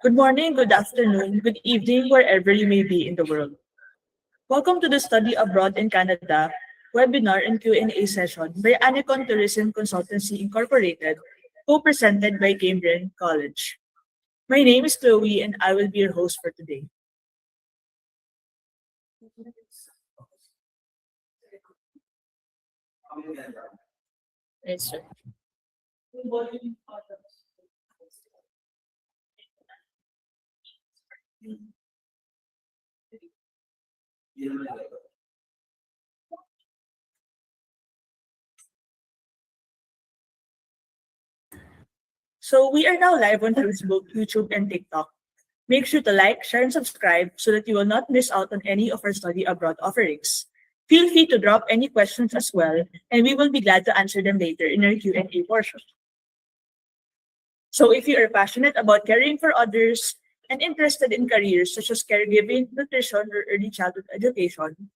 Good morning, good afternoon, good evening, wherever you may be in the world. Welcome to the Study Abroad in Canada webinar and Q&A session by Anicon Tourism Consultancy Incorporated, co-presented by Cambrian College. My name is Chloe and I will be your host for today. Yes, sir. So we are now live on Facebook, YouTube, and TikTok. Make sure to like, share, and subscribe so that you will not miss out on any of our study abroad offerings. Feel free to drop any questions as well, and we will be glad to answer them later in our Q&A portion. So if you are passionate about caring for others and interested in careers such as caregiving, nutrition, or early childhood education,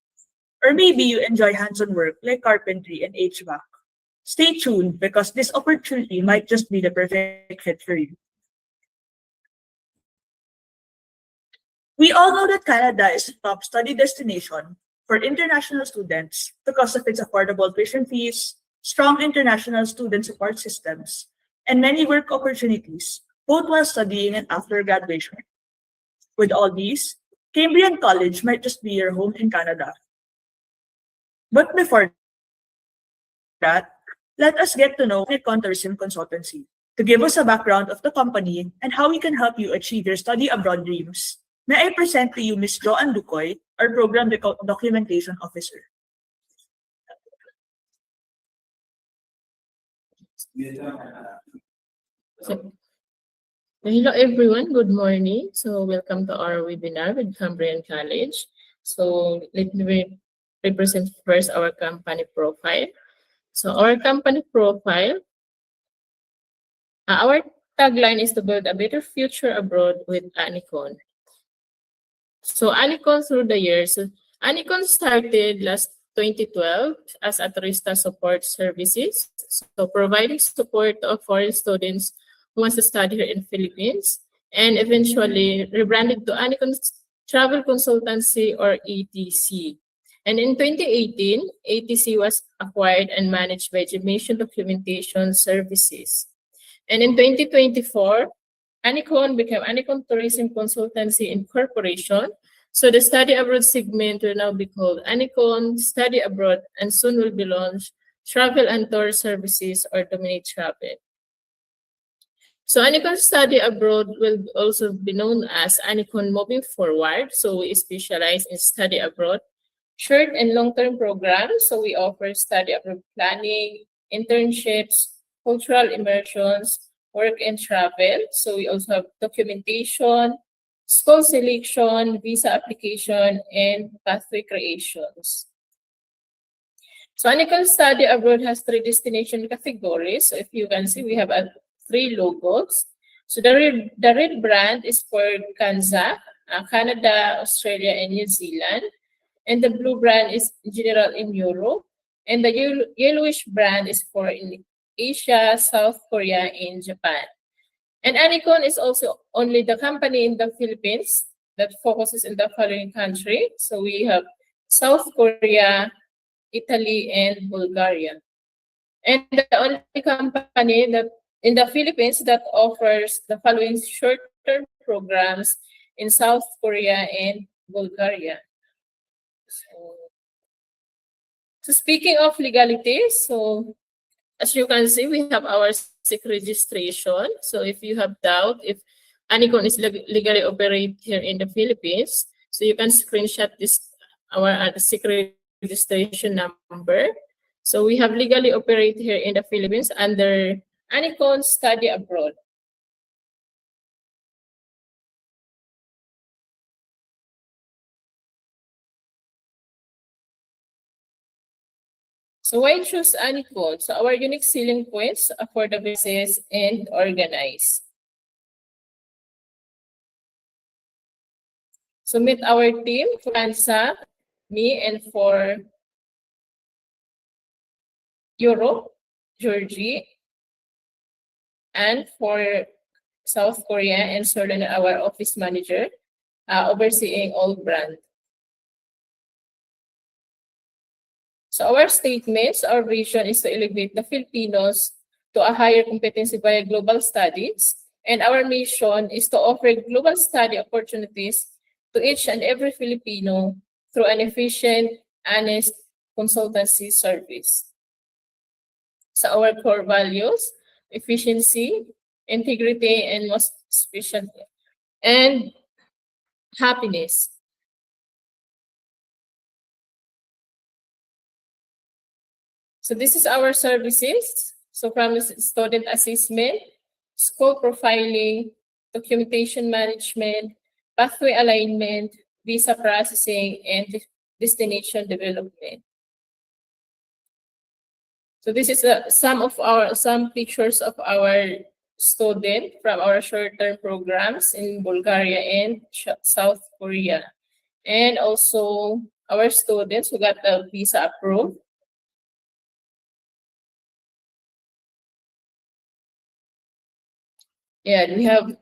or maybe you enjoy hands-on work like carpentry and HVAC, stay tuned because this opportunity might just be the perfect fit for you. We all know that Canada is a top study destination for international students because of its affordable tuition fees, strong international student support systems, and many work opportunities, both while studying and after graduation. With all these, Cambrian College might just be your home in Canada. But before that, let us get to know Anicon Tourism Consultancy to give us a background of the company and how we can help you achieve your study abroad dreams. May I present to you Ms. Joanne Ducoy, our Program Documentation Officer. So, hello everyone, good morning. So welcome to our webinar with Cambrian College. So let me represent first our company profile. So our company profile, our tagline is to build a better future abroad with Anicon. So Anicon through the years, Anicon started last 2012 as a tourista support services, so providing support to foreign students who wants to study here in Philippines, and eventually rebranded to Anicon Travel Consultancy or ATC. And in 2018, ATC was acquired and managed by Gemation Documentation Services. And in 2024, Anicon became Anicon Tourism Consultancy Incorporation. So the study abroad segment will now be called Anicon Study Abroad, and soon will be launched Travel and Tour Services or Dominate Travel. So Anicon Study Abroad will also be known as Anicon Moving Forward. So we specialize in study abroad, short and long-term programs. So we offer study abroad planning, internships, cultural immersions, work and travel. So we also have documentation, school selection, visa application, and pathway creations. So Anicon Study Abroad has 3 destination categories. So if you can see, we have 3 logos. So the red brand is for Canada, Australia, and New Zealand. And the blue brand is general in Europe. And the yellowish brand is for in Asia, South Korea, and Japan. And Anicon is also only the company in the Philippines that focuses in the following country. So we have South Korea, Italy, and Bulgaria. And the only company that in the Philippines that offers the following short-term programs in South Korea and Bulgaria. So speaking of legalities, so as you can see, we have our SIC registration. So if you have doubt if Anicon is legally operate here in the Philippines, so you can screenshot this our SIC registration number. So we have legally operate here in the Philippines under Anicon Study Abroad. So why choose Anicon? So our unique selling points for the business and organize. So meet our team, Franza, me, and for Europe. Georgie, and for South Korea, and Solon, our office manager, overseeing all brand. So our statements, our vision is to elevate the Filipinos to a higher competency via global studies. And our mission is to offer global study opportunities to each and every Filipino through an efficient, honest consultancy service. So our core values, efficiency, integrity, and most especially, and happiness. So this is our services. So from student assessment, school profiling, documentation management, pathway alignment, visa processing, and destination development. So this is some pictures of our student from our short-term programs in Bulgaria and South Korea, and also our students who got the visa approved. Yeah, we have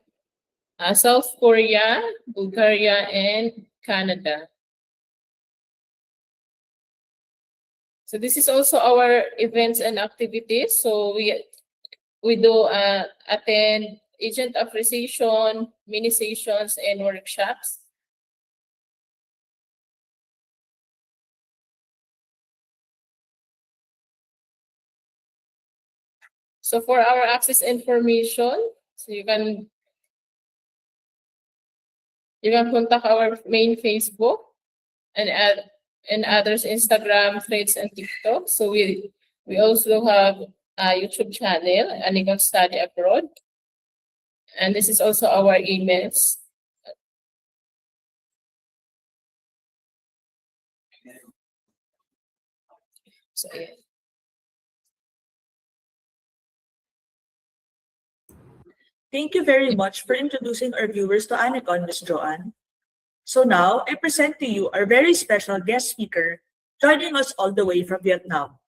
South Korea, Bulgaria, and Canada. So this is also our events and activities. So we do attend agent appreciation, mini sessions, and workshops. So for our access information, so you can contact our main Facebook and others, Instagram, Threads, and TikTok. So we also have a YouTube channel, Anikon Study Abroad. And this is also our emails. So yeah. Thank you very much for introducing our viewers to Anacon, Ms. Joanne. So now, I present to you our very special guest speaker, joining us all the way from Vietnam.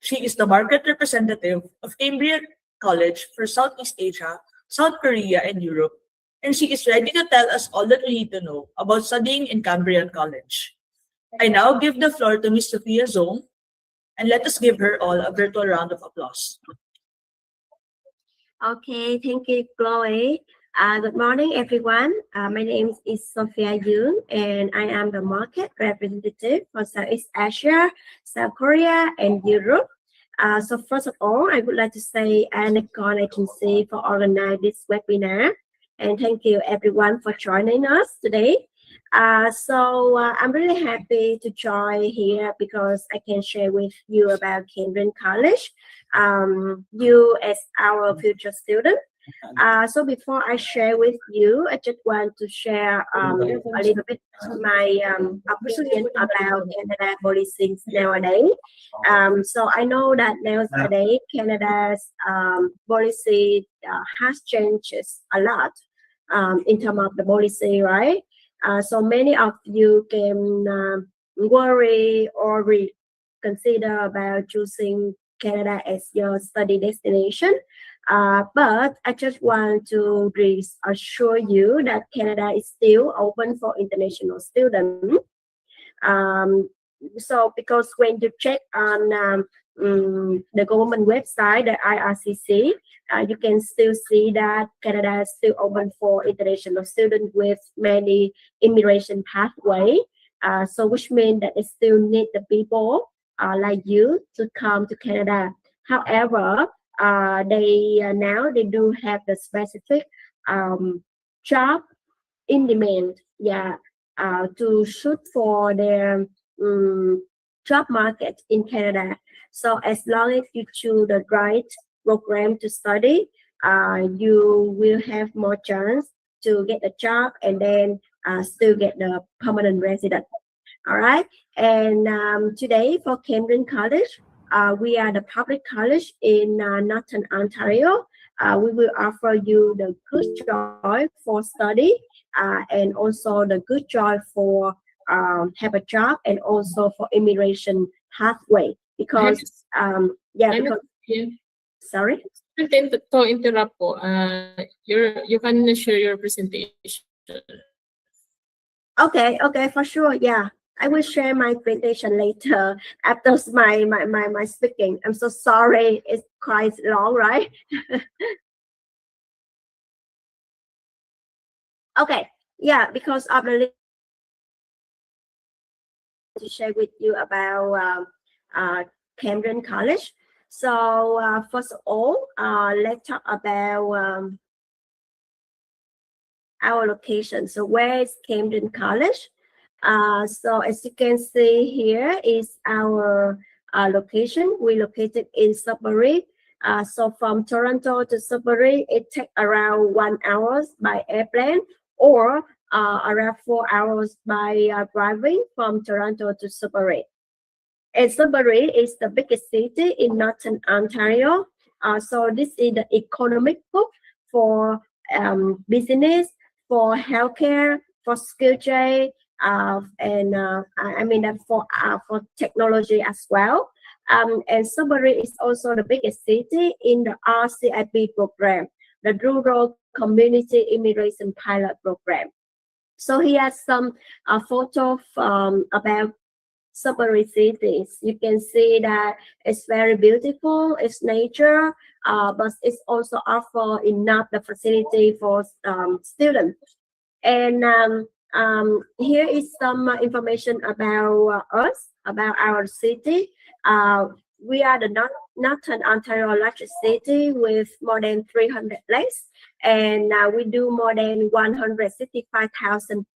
She is the market representative of Cambrian College for Southeast Asia, South Korea, and Europe, and she is ready to tell us all that we need to know about studying in Cambrian College. I now give the floor to Ms. Sophia Zong, and let us give her all a virtual round of applause. Okay, thank you, Chloe. Good morning, everyone. My name is Sophia Yoon, and I am the market representative for Southeast Asia, South Korea, and Europe. So first of all, I would like to say Anacon Agency for organizing this webinar, and thank you everyone for joining us today. I'm really happy to join here because I can share with you about Cambrian College, you as our future student. So before I share with you, I just want to share a little bit my opinion about Canada policies nowadays. So I know that nowadays Canada's policy has changed a lot in terms of the policy, right? So many of you can worry or consider about choosing Canada as your study destination. But I just want to reassure you that Canada is still open for international students. So because when you check on the government website, the IRCC, you can still see that Canada is still open for international students with many immigration pathway. So which means that it still need the people like you to come to Canada. However, now they do have the specific job in demand, to shoot for their job market in Canada. So as long as you choose the right program to study, you will have more chance to get a job and then still get the permanent resident. All right. And today for Cambrian College, we are the public college in Northern Ontario. We will offer you the good joy for study and also the good joy for have a job and also for immigration pathway because Sorry. To interrupt po, you can share your presentation. Okay, for sure. Yeah, I will share my presentation later after my speaking. I'm so sorry. It's quite long, right? Okay. Yeah, because of the to share with you about Cambrian College. So first of all, let's talk about our location. So where is Cambrian College? So as you can see here is our location. We located in Sudbury. So from Toronto to Sudbury, it takes around 1 hour by airplane or around 4 hours by driving from Toronto to Sudbury. And Sudbury is the biggest city in Northern Ontario. So this is the economic hub for business, for healthcare, for skill trade, and for technology as well. And Sudbury is also the biggest city in the RCIP program, the Rural Community Immigration Pilot Program. So here are some photos about Sudbury cities. You can see that it's very beautiful, it's nature, but it's also offer enough the facility for students. And here is some information about us, about our city. We are the Northern Ontario largest city with more than 300 lakes, and we do more than 165,000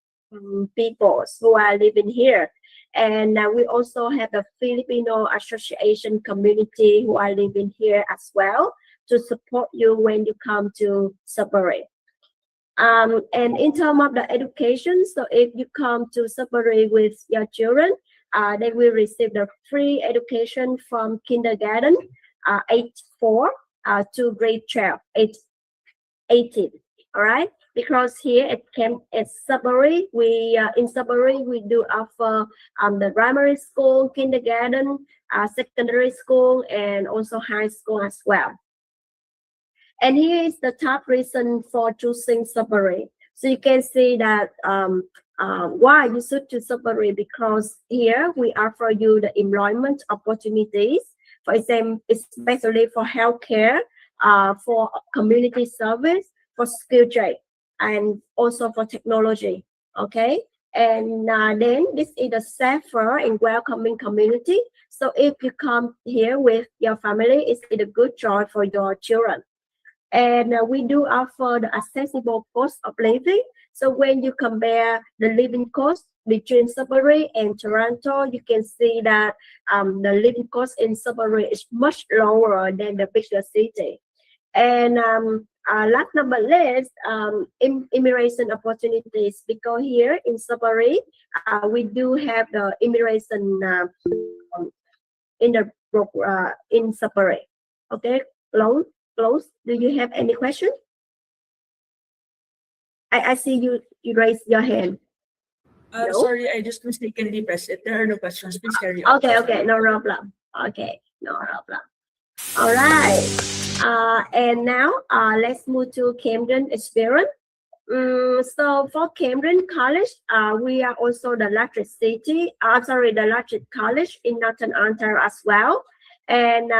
people who are living here. And we also have the Filipino Association community who are living here as well to support you when you come to Sudbury. And in terms of the education, so if you come to Sudbury with your children, they will receive the free education from kindergarten, age 4 to grade 12, age 18. All right, because here at Sudbury, in Sudbury we do offer the primary school, kindergarten, secondary school, and also high school as well. And here is the top reason for choosing Sudbury. So you can see that why you should choose Sudbury, because here we offer you the employment opportunities, for example, especially for healthcare, for community service, for skill trade, and also for technology. Okay, and then this is a safer and welcoming community. So if you come here with your family, it's a good choice for your children. And we do offer the accessible cost of living. So when you compare the living cost between Sudbury and Toronto, you can see that the living cost in Sudbury is much lower than the bigger city. And last but not least, immigration opportunities, because here in Sudbury, we do have the immigration in Sudbury. Okay, close. Do you have any question? I see you raise your hand. No? Sorry, I just mistakenly pressed it. There are no questions. Please carry on. Okay, no problem. Okay, no problem. All right. And now let's move to Cambrian experience. So for Cambrian College, we are also the largest the largest college in Northern Ontario as well. And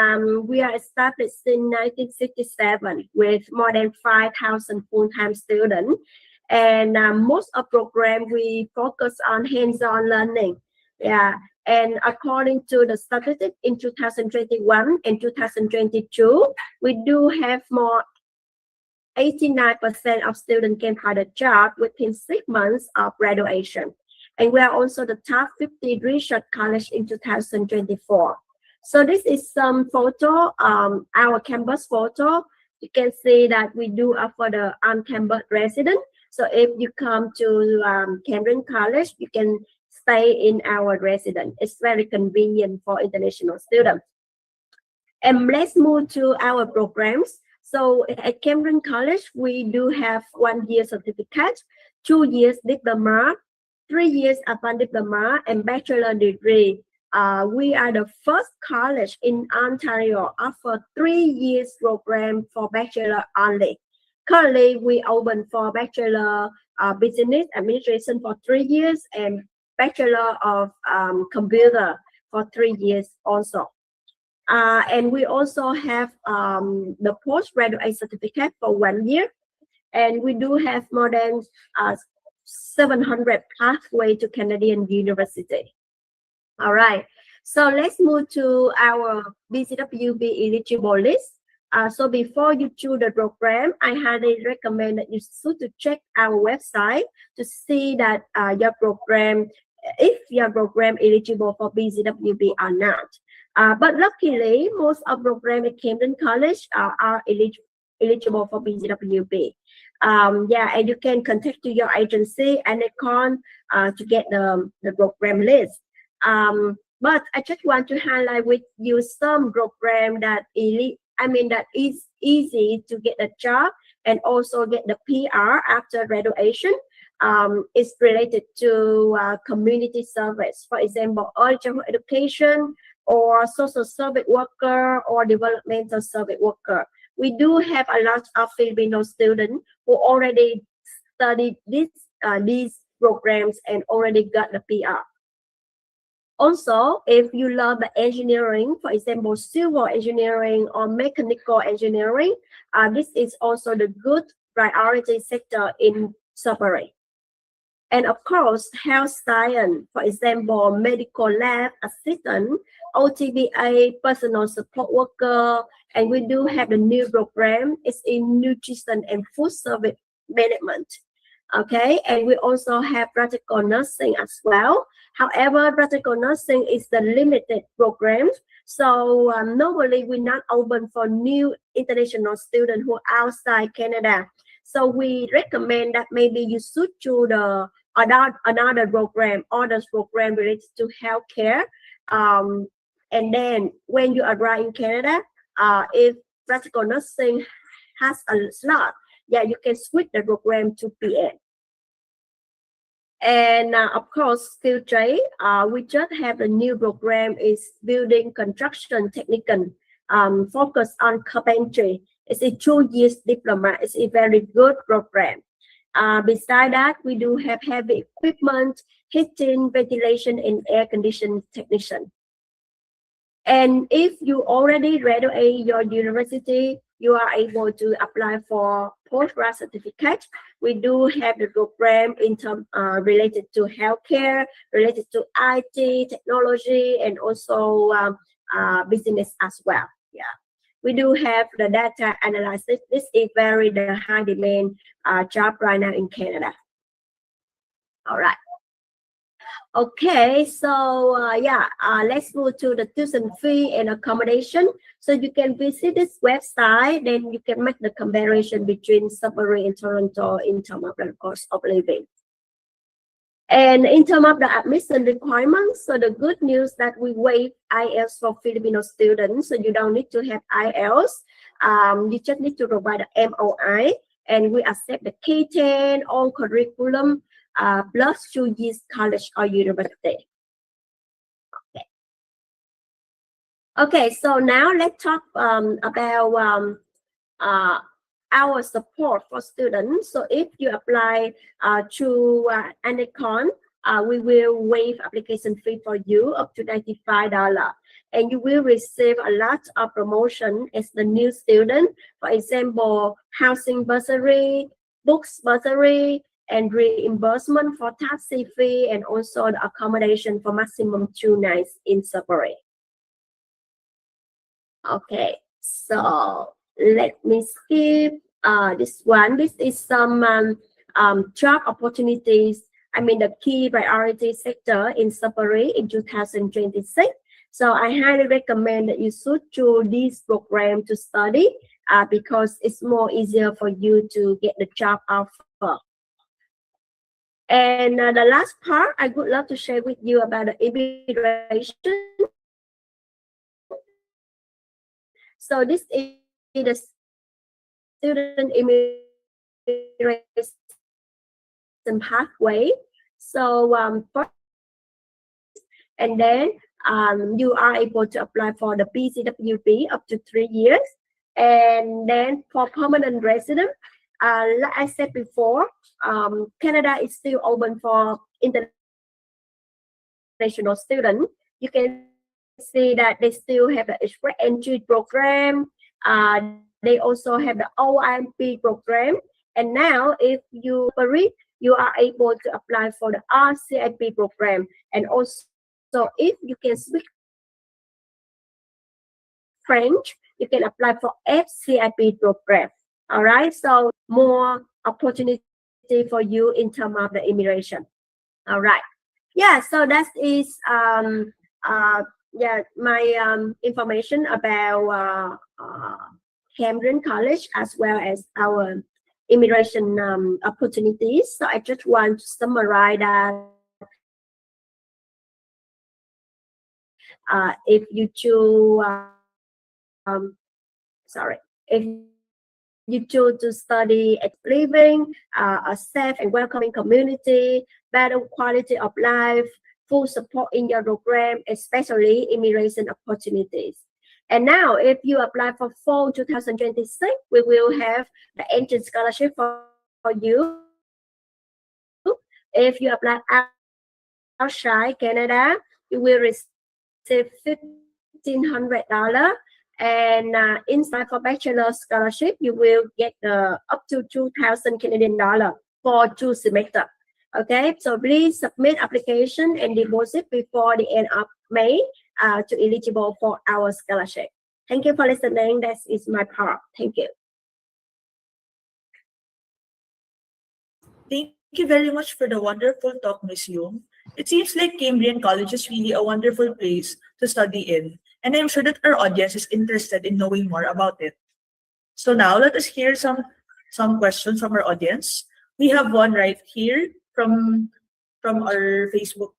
we are established in 1967 with more than 5,000 full-time students. And most of program we focus on hands-on learning. Yeah. And according to the statistics in 2021 and 2022, we do have more 89% of students can find a job within 6 months of graduation. And we are also the top 50 research college in 2024. So this is some photo, our campus photo. You can see that we do offer the on-campus residence. So if you come to Cambrian College, you can stay in our residence. It's very convenient for international students. And let's move to our programs. So at Cambrian College, we do have 1 year certificate, 2 years diploma, 3 years advanced diploma, and bachelor degree. We are the first college in Ontario offer 3 years program for bachelor only. Currently, we open for bachelor business administration for 3 years and bachelor of computer for 3 years also. And we also have the postgraduate certificate for 1 year. And we do have more than 700 pathway to Canadian University. All right. So let's move to our BCWB eligible list. So before you choose the program, I highly recommend that you should to check our website to see that your program, if your program eligible for BCWB or not. But luckily, most of program at Cambrian College are eligible for BCWB. Yeah, and you can contact to your agency and Anicon to get the program list. But I just want to highlight with you some program that that is easy to get a job and also get the PR after graduation. It's related to community service, for example, early childhood education or social service worker or developmental service worker. We do have a lot of Filipino students who already studied these programs and already got the PR. Also, if you love the engineering, for example, civil engineering or mechanical engineering, this is also the good priority sector in Sudbury. And of course, health science, for example, medical lab assistant, OTBA, personal support worker, and we do have a new program. It's in nutrition and food service management. Okay, and we also have practical nursing as well. However, practical nursing is the limited program. So normally we're not open for new international students who are outside Canada. So we recommend that maybe you should choose another program, others program related to healthcare. And then when you arrive in Canada, if practical nursing has a slot, yeah, you can switch the program to PN. And of course, skill trade, we just have a new program is building construction technician, focus on carpentry. It's a 2 years diploma. It's a very good program. Beside that, we do have heavy equipment, heating, ventilation, and air conditioning technician. And if you already graduate your university, you are able to apply for postgrad certificate. We do have the program in terms related to healthcare, related to IT, technology, and also business as well. Yeah, we do have the data analysis. This is very the high demand job right now in Canada. All right. Okay, so let's move to the tuition fee and accommodation. So you can visit this website, then you can make the comparison between Sudbury and Toronto in terms of the cost of living. And in terms of the admission requirements, so the good news that we waive IELTS for Filipino students, so you don't need to have IELTS. You just need to provide the MOI, and we accept the K-10 all curriculum. Plus 2 years college or university. Okay, so now let's talk about our support for students. So if you apply to Anicon, we will waive application fee for you up to $95. And you will receive a lot of promotion as the new student. For example, housing bursary, books bursary, and reimbursement for taxi fee, and also the accommodation for maximum 2 nights in Sudbury. Okay, so let me skip this one. This is some job opportunities. The key priority sector in Sudbury in 2026. So I highly recommend that you should choose this program to study because it's more easier for you to get the job offer. And the last part, I would love to share with you about the immigration. So this is the student immigration pathway. So first, and then you are able to apply for the PCWP up to 3 years. And then for permanent resident, like I said before, Canada is still open for international students. You can see that they still have the express entry program. They also have the OIMP program. And now, if you operate, you are able to apply for the RCIP program. And also, if you can speak French, you can apply for FCIP program. All right, so more opportunity for you in terms of the immigration. All right, yeah. So that is my information about Cambrian College as well as our immigration opportunities. So I just want to summarize that. If you choose, if you choose to study at living, a safe and welcoming community, better quality of life, full support in your program, especially immigration opportunities. And now, if you apply for fall 2026, we will have the entrance scholarship for you. If you apply outside Canada, you will receive $1,500. And inside for bachelor scholarship, you will get up to 2,000 Canadian dollar for 2 semesters. Okay, so please submit application and deposit before the end of May to eligible for our scholarship. Thank you for listening. That is my part. Thank you. Thank you very much for the wonderful talk, Ms. Yung. It seems like Cambrian College is really a wonderful place to study in, and I'm sure that our audience is interested in knowing more about it. So now let us hear some questions from our audience. We have one right here from our Facebook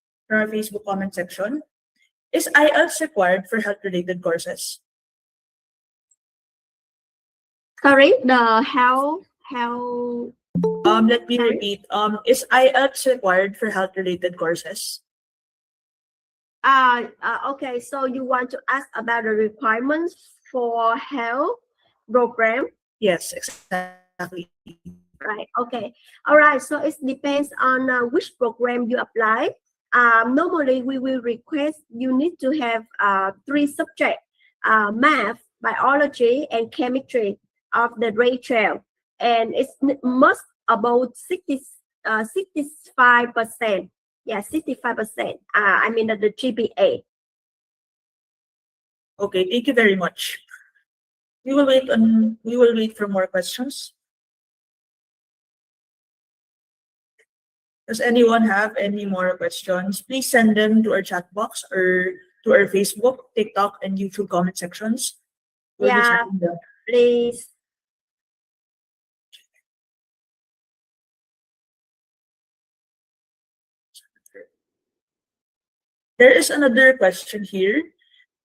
comment section. Is IELTS required for health-related courses? Sorry, the how Let me repeat. Is IELTS required for health-related courses? Okay, so you want to ask about the requirements for health program? Yes, exactly. Right, okay. All right, so it depends on which program you apply. Normally, we will request you need to have 3 subjects, math, biology, and chemistry of the Rachel. And it's must about 65%. Yeah, 65%. I mean the GPA. Okay, thank you very much. We will wait for more questions. Does anyone have any more questions? Please send them to our chat box or to our Facebook, TikTok, and YouTube comment sections. We'll be Yeah, checking them. please. There is another question here.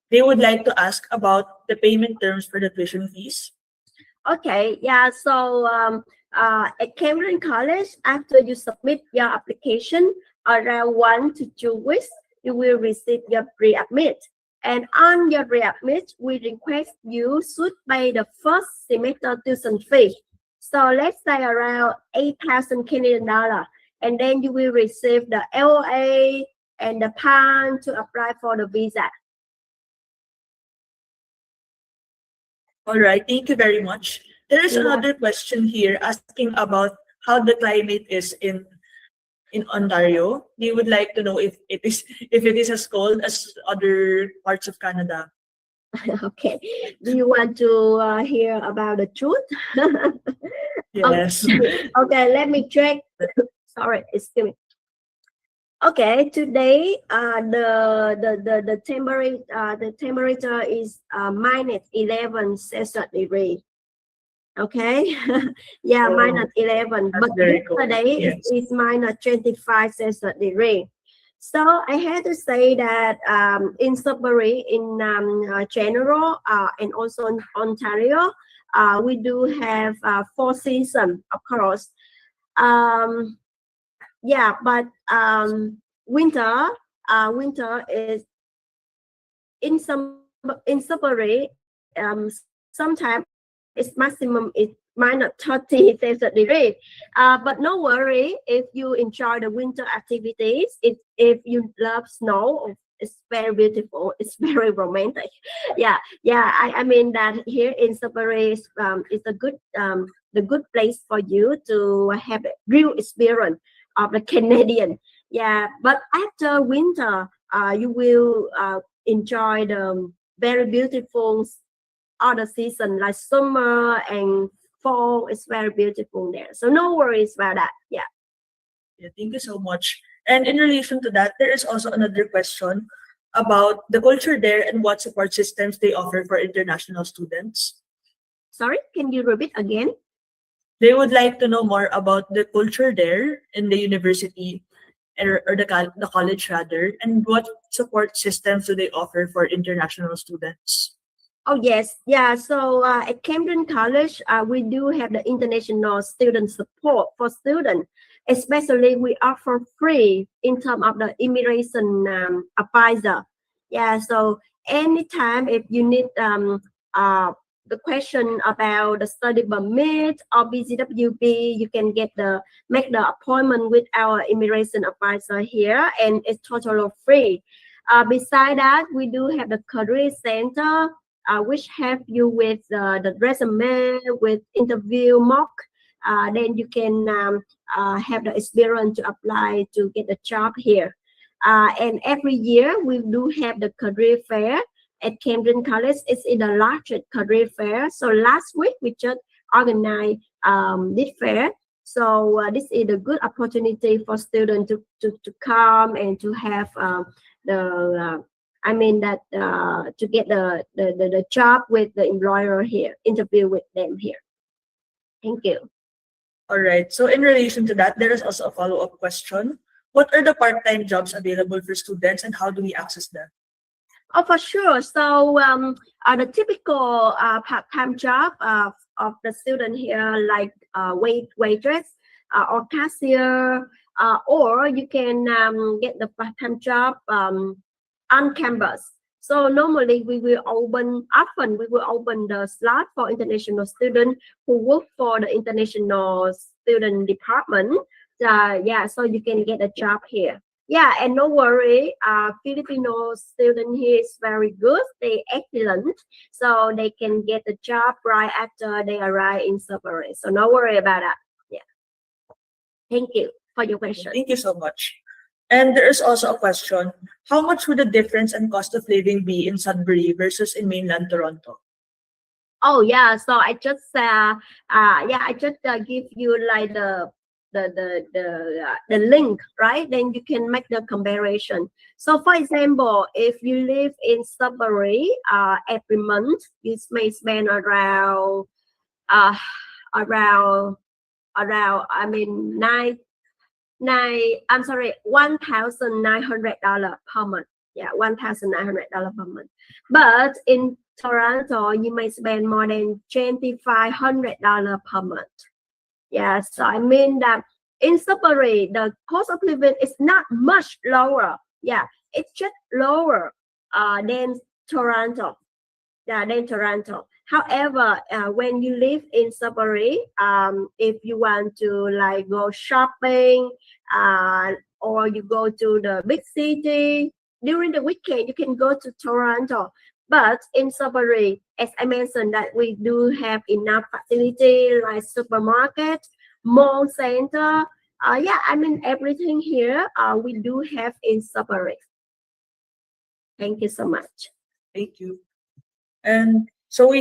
They would like to ask about the payment terms for the tuition fees. Okay, yeah, so at Cambrian College, after you submit your application, around 1 to 2 weeks, you will receive your pre-admit. And on your pre-admit, we request you should pay the first semester tuition fee. So let's say around 8,000 Canadian dollar. And then you will receive the LOA and the PAN to apply for the visa. All right, thank you very much. There is Yeah. another question here asking about how the climate is in Ontario. They would like to know if it is as cold as other parts of Canada. Okay, do you want to hear about the truth? Yes. Okay, let me check. Sorry, excuse me. Okay, today the temperature is minus 11 Celsius degree. Okay, yeah, Oh, minus 11. that's But very cold. yesterday Yes. is minus 25 Celsius degree. So I had to say that in Sudbury, in general, and also in Ontario, we do have 4 seasons, of course. Yeah, but winter is in February, sometimes it's maximum is minus 30 degree. But no worry if you enjoy the winter activities. If you love snow, it's very beautiful. It's very romantic. Yeah. I mean that here in February is the good place for you to have a real experience of the Canadian. Yeah, but after winter, you will enjoy the very beautiful other season like summer and fall. Is very beautiful there. So no worries about that. Yeah. Yeah, thank you so much. And in relation to that, there is also another question about the culture there and what support systems they offer for international students. Sorry, can you repeat again? They would like to know more about the culture there in the university or the college rather, and what support systems do they offer for international students? Oh yes, yeah. So at Cambrian College, we do have the international student support for students. Especially, we offer free in terms of the immigration advisor. Yeah. So anytime if you need the question about the study permit or BCWB, you can make the appointment with our immigration advisor here, and it's totally free. Beside that, we do have the career center, which help you with the resume, with interview mock. Then you can have the experience to apply to get a job here. And every year we do have the career fair at Cambrian College. It's in the largest career fair. So last week we just organized this fair. So this is a good opportunity for students to come and to have to get the job with the employer here, interview with them here. Thank you. All right. So in relation to that, there is also a follow-up question. What are the part-time jobs available for students and how do we access them? Oh, for sure. So the typical part-time job of the student here, like waitress or cashier, or you can get the part-time job on campus. So normally we will open the slot for international students who work for the international student department. Yeah, so you can get a job here. Yeah, and no worry, Filipino student here is very good. They excellent, so they can get a job right after they arrive in February. So no worry about that. Yeah. Thank you for your question. Thank you so much. And there is also a question, how much would the difference in cost of living be in Sudbury versus in mainland Toronto? Oh yeah, so I just give you like the link, right? Then you can make the comparison. So for example, if you live in Sudbury, every month you may spend around $1,900 per month. Yeah, $1,900 per month. But in Toronto, you may spend more than $2,500 per month. Yeah, so I mean that in Sudbury, the cost of living is not much lower. Yeah, it's just lower than Toronto. Yeah, than Toronto. However, when you live in Sudbury, if you want to like go shopping, or you go to the big city during the weekend, you can go to Toronto. But in Sudbury, as I mentioned, that we do have enough facility like supermarket, mall center. Yeah, I mean everything here we do have in Sudbury. Thank you so much. Thank you. And so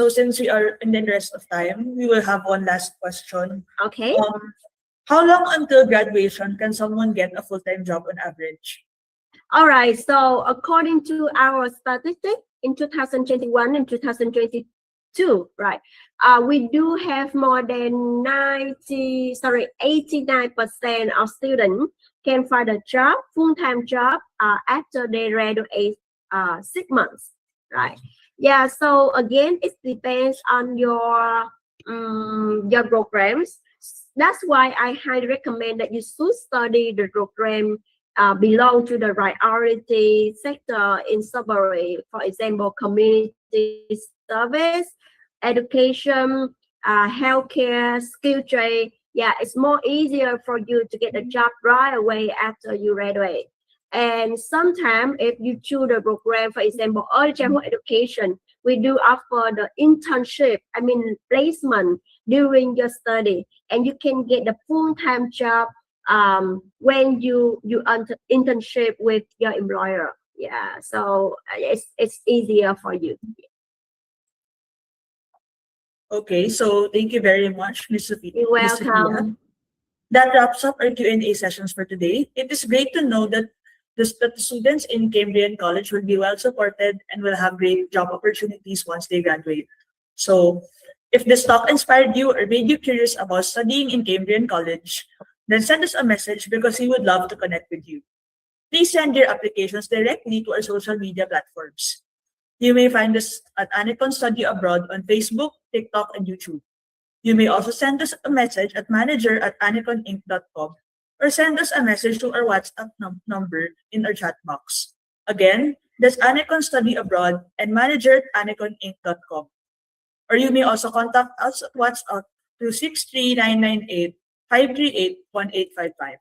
since we are in the interest of time, we will have one last question. Okay. How long until graduation can someone get a full-time job on average? All right. So according to our statistics in 2021 and 2022, right, we do have more than 89% of students can find a job, full-time job, after they graduate 6 months, right? Yeah. So again, it depends on your programs. That's why I highly recommend that you should study the program belong to the priority sector in Sudbury, for example, community service, education, healthcare, skill trade. Yeah, it's more easier for you to get a job right away after you graduate. And sometimes if you choose the program, for example, early childhood education, we do offer the internship, placement during your study, and you can get the full-time job when you internship with your employer. Yeah, so it's easier for you. Okay, so thank you very much, Ms. Sophia. You're Ms. Sophia. welcome. That wraps up our Q&A sessions for today. It is great to know that the students in Cambrian College will be well supported and will have great job opportunities once they graduate. So, if this talk inspired you or made you curious about studying in Cambrian College, then send us a message because we would love to connect with you. Please send your applications directly to our social media platforms. You may find us at Anicon Study Abroad on Facebook, TikTok, and YouTube. You may also send us a message at manager@aniconinc.com or send us a message to our WhatsApp number in our chat box. Again, that's Anicon Study Abroad and manager@aniconinc.com. Or you may also contact us at WhatsApp to 63998-538-1855.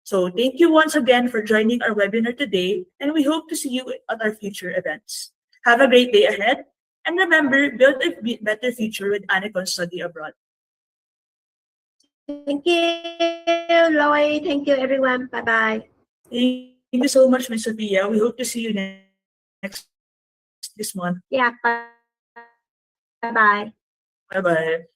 So thank you once again for joining our webinar today, and we hope to see you at our future events. Have a great day ahead, and remember, build a better future with Anicon Study Abroad. Thank you, Loy. Thank you, everyone. Bye-bye. Thank you so much, Ms. Sophia. We hope to see you next this month. Yeah, bye-bye. Bye-bye.